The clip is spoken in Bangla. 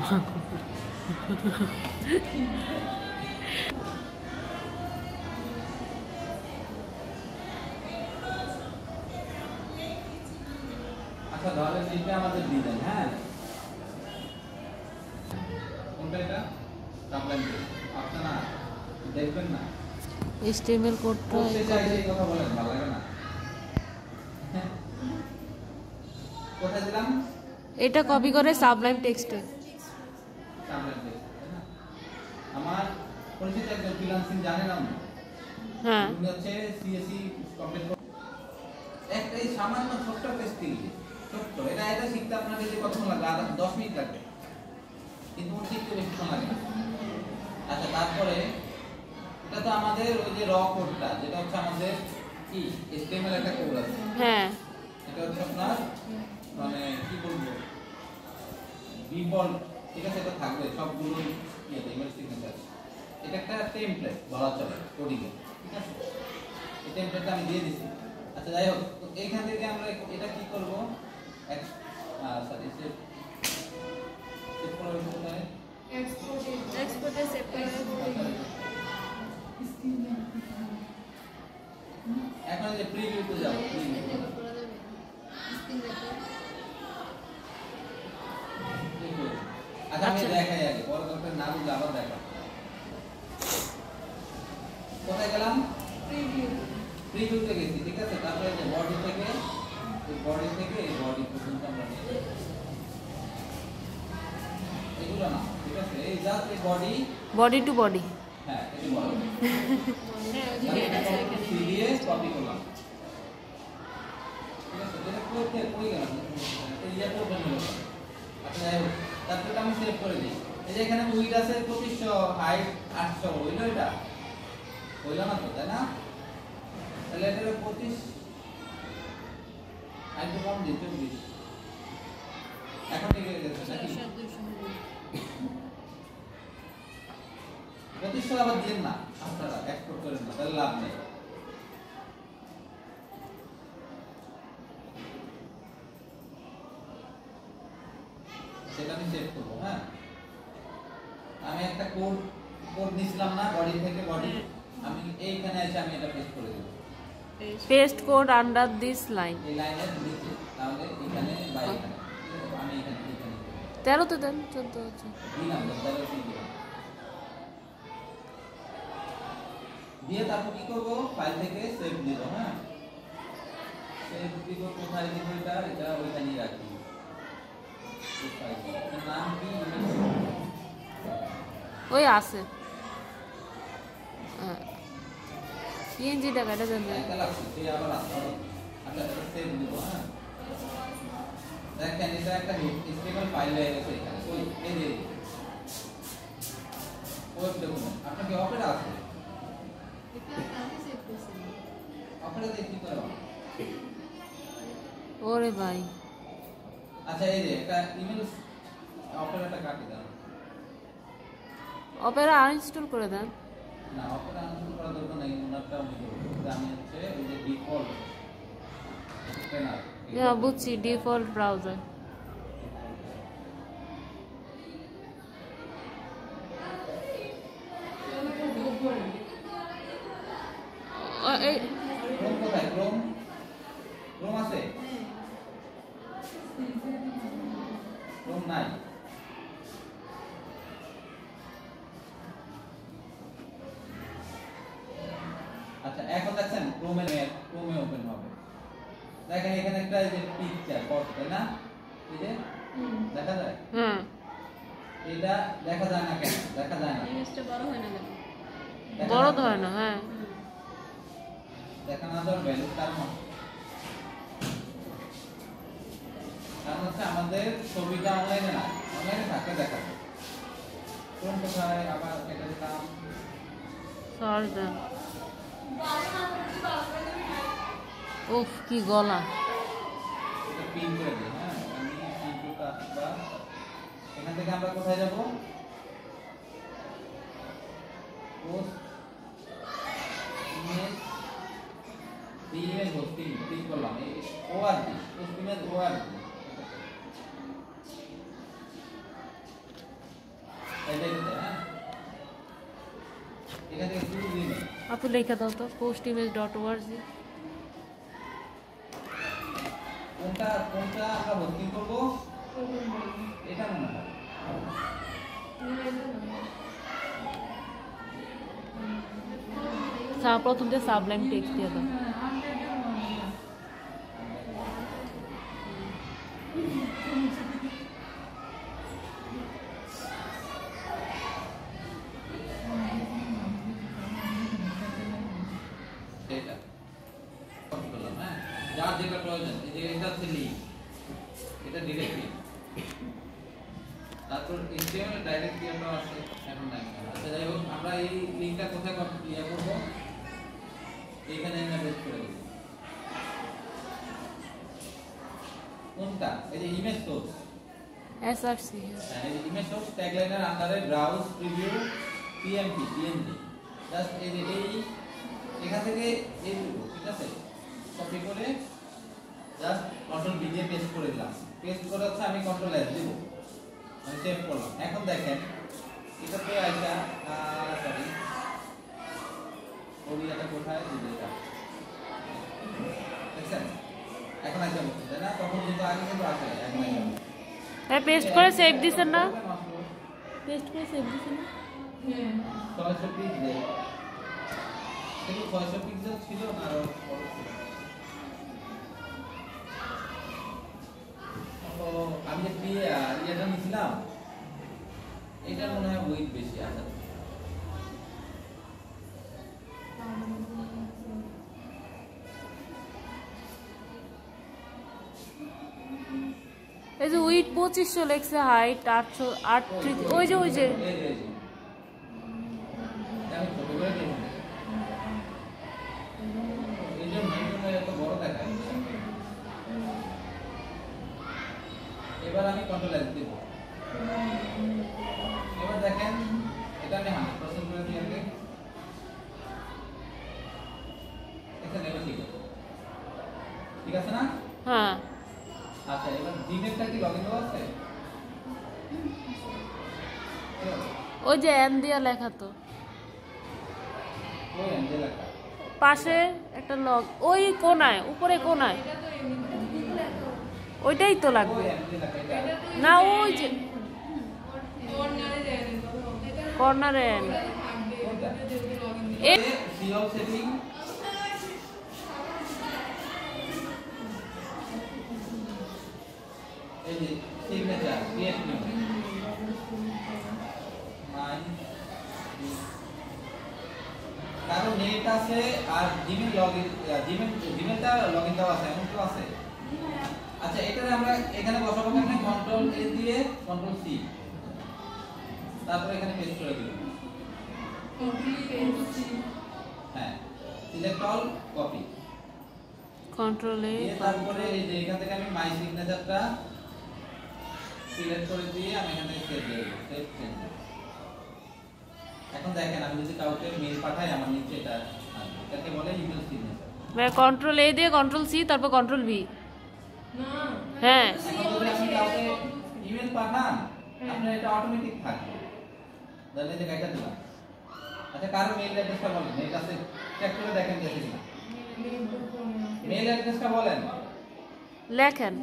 আচ্ছা তাহলে এইটা আমাদের ডিজাইন, হ্যাঁ কোনটা এটা সাবলাইম আপনারা না দেখবেন না HTML কোডটা এই কথা বলেন ভালো লাগে না। কোথায় দিলাম? এটা কপি করে সাবলাইম টেক্সটে সাবলাইম টেক্সট, তাই না? আমার পরিচিত একজন ফ্রিল্যান্সিং জানেন আপনি? হ্যাঁ উনি হচ্ছে সিএসসি কমপ্লিট করে একটা এই সামান্য ছোট্ট স্কিল, ছোট্ট এটা শিখতে আপনাকে যে কতক্ষণ লাগবে? 10 মিনিট লাগবে, কিন্তু ওর শিখতে বেশি সময় লাগে না। আচ্ছা তারপরে এটা তো আমাদের ওই যে র কোডটা, যেটা হচ্ছে আমাদের কি HTML একটা কোড আছে, হ্যাঁ এটা হচ্ছে আপনার মানে কি বলবো ডিফল্ট, ঠিক আছে? এটা থাকবে সবগুলো ইয়েতে ইমেল সিগনেচার। এটা একটা টেমপ্লেট বলা চলে কোডিং এ, ঠিক আছে? এই টেমপ্লেটটা আমি দিয়ে দিছি। আচ্ছা যাই হোক, এইখান থেকে আমরা এটা কি করব? সরি সেভ করে কোথায় এক্সপোর্টে সেভ করে এখন যে প্রিভিউতে যাব, আচ্ছা আমি দেখাই আগে, পরে দরকার না বুঝলে আবার দেখা। কোথায় গেলাম? প্রিভিউতে গেছি, ঠিক আছে? তারপরে যে বডি থেকে এই বডি পর্যন্ত আমরা নিয়ে যাব। এগুলো না, ঠিক আছে? এই জাস্ট এই বডি টু বডি। হ্যাঁ এই বডি হ্যাঁ ওই যে এটা আছে এখানে সিরিয়াস কপি করলাম, ঠিক আছে? এটা করতে কই গেলাম এই যে ওপেন হলো। আচ্ছা যাই হোক, তারপরে আমি সেভ করে দিই। এই যে এখানে উইডথ আছে 2500, হাইট 800, হইলো এটা? হইলো না তো, তাই না? তাহলে এটা 25 হাইট কম দিই 24, এখন ঠিক হয়ে গেছে নাকি? 2500 আবার দিন না আপনারা, এক্সপোর্ট করেন না, তাহলে লাভ নেই। সেটা আমি সেভ করবো, হ্যাঁ? আমি একটা কোড নিছিলাম না বডি থেকে, বডি আমি এইখানে এসে আমি এটা পেস্ট করে দেব। Paste code under this line, এই লাইনের নিচে, তাহলে এখানে বা এখানে আমি এখানে 13 তে দেন 14 আছে দিলাম, তাহলে কি দিলাম দিয়ে তারপর কি করব? ফাইল থেকে সেভ দিব, হ্যাঁ সেভ দিব। কোথায় দিব এটা? এটা ওইখানেই রাখি। এই ফাইলের নাম কি? ওই আছে PNG টা কাটা দেন। একটা লাগছে সেই আবার আছে। আচ্ছা এটা সেভ দিব, হ্যাঁ দেখেন এটা একটা HTML ফাইল হয়ে গেছে এখানে। ওই এই যে ওয়েব ডকুমেন্ট আপনার কি অপেরা আছে? অপেরা দিয়ে কি করব? ওরে ভাই আচ্ছা এই যে এটা ইমেল অপেরাটা কাটি দাও। অপেরা আনইনস্টল করে দেন। না অপেরা আনইনস্টল করা দরকার নাই, ওনারটা আমি করব। আমি হচ্ছে ওই যে ডিফল্ট স্ক্যানার, হ্যাঁ বুঝছি, ডিফল্ট ব্রাউজার। ক্রোম কোথায়? ক্রোম আছে? ক্রোম নাই। আচ্ছা এখন দেখছেন ক্রোমে ওপেন হবে। দেখেন এখানে একটা এই যে পিকচার পট, তাই না? এই যে দেখা যায়, হ্যাঁ এটা দেখা যায় না কেন? দেখা যায় না, জিনিসটা বড় হয় না কেন? বড় তো হয় না। হ্যাঁ দেখা না যাওয়ার ভ্যালু কারণ হচ্ছে আমাদের ছবিটা অনলাইনে না, অনলাইনে থাকে দেখাবে। কোন কোথায় আবার এটা দিলাম সার্চ দেন। উফ কি গলা। এটা পিন করে দিই, হ্যাঁ আমি পিনটা বা এখান থেকে আমরা কোথায় যাব? Post image image hosting click করলাম, এই ORG পোস্ট ইমেজ ORG। লিখে দাও তো, postimage.org। কোনটা কোনটা আমরা ভর্তি করব? এটা মনে হয় প্রথম দিয়ে সাবলাইম টেক্সট দিয়ে দাও। এটা কপি করলাম। হ্যাঁ, যার যেটা প্রয়োজন, এই যে এটা হচ্ছে লিংক, এটা ডিরেক্টলি। তারপর HTML ডাইরেক্টলি আমরা আছে এখন নাই। আচ্ছা যাই হোক, আমরা এই লিংকটা কোথায় ইয়া করব? এইখানে আমরা পেস্ট করে দেব। কোনটা? এই যে ইমেজ সোর্স, SRC। হ্যাঁ, এই ইমেজ সোর্স ট্যাগলাইনের আন্ডারে ব্রাউজ প্রিভিউ PNG। জাস্ট এই যে এই এখান থেকে এই দুটো, ঠিক আছে, কপি করে জাস্ট কন্ট্রোল V দিয়ে পেস্ট করে দিলাম। পেস্ট করে হচ্ছে আমি কন্ট্রোল S দেব, আমি সেভ করলাম। এখন দেখেন এটাতে আইসা সরি ওরিয়াটা কোথায় দিবে এটা, দেখছেন? এখন আইসা বলতে তাই না? তখন কিন্তু আগে কিন্তু আসে এখন আইসা। হ্যাঁ, পেস্ট করে সেভ দিছেন না? পেস্ট করে সেভ দিছেন না? হ্যাঁ, 600 পিক্সেল। কিন্তু 600 পিক্সেল ছিল না, আরো বড় ছিল। আমি যে ইয়েটা নিয়েছিলাম, এটার মনে হয় ওয়েট বেশি আছে। এই যে উইথ 2500 লেখছে, হাইট 838, ওই যে আমি ছোট করে দেখুন, এই যে মেনুটা এত বড় দেখায়। এবার আমি কন্ট্রোল S দেব। এবার দেখেন এটা আমি 100% করে দিই আগে। এখানে এবার ঠিক আছে না? হ্যাঁ। আচ্ছা, এবার জিমেলটা কি লগইন দেওয়া আছে? ওই যে এন দিয়া লেখা তো, ওই এন্ডে লেখা পাশে একটা লগ, ওই কোনায়, উপরে কোনায়, ওইটাই তো ওই লাগবে এন্ডে লেখা এটা। না? ওই যে কর্নারে এন। কোনটা? এ সিও সেটিং, এই যে সিগনেচার ক্রিয়েট নিউ কারণ নেট আছে আর জিমেল লগইন, জিমেলটা লগইন দেওয়া আছে, এমন তো আছে। আচ্ছা, এটারে আমরা এখানে বসাবো কেন? কন্ট্রোল A দিয়ে কন্ট্রোল C, তারপর এখানে পেস্ট করে দিব। হ্যাঁ, সিলেক্ট অল, কপি, কন্ট্রোল এ, তারপরে এই যে এখান থেকে আমি মাই সিগনেচারটা সিলেক্ট করে দিয়ে আমি এখান থেকে সেভ দিয়ে দেব, সেভ চেঞ্জ। এখন দেখেন আমি যদি কাউকে মেল পাঠাই, আমার নিচে এটা আসবে, এটাকে বলে ইমেল সিগনেচার। মানে কন্ট্রোল এ দিয়ে কন্ট্রোল সি, তারপর কন্ট্রোল ভি। হ্যাঁ, এখন যদি আপনি কাউকে ইমেল পাঠান, আপনার এটা অটোমেটিক থাকবে। তাহলে যে কাইটা দিলাম। আচ্ছা, কারো মেইল অ্যাড্রেসটা বলেন, মেইল আছে চেক করে দেখেন গেছে কিনা। মেইল অ্যাড্রেসটা বলেন, লেখেন।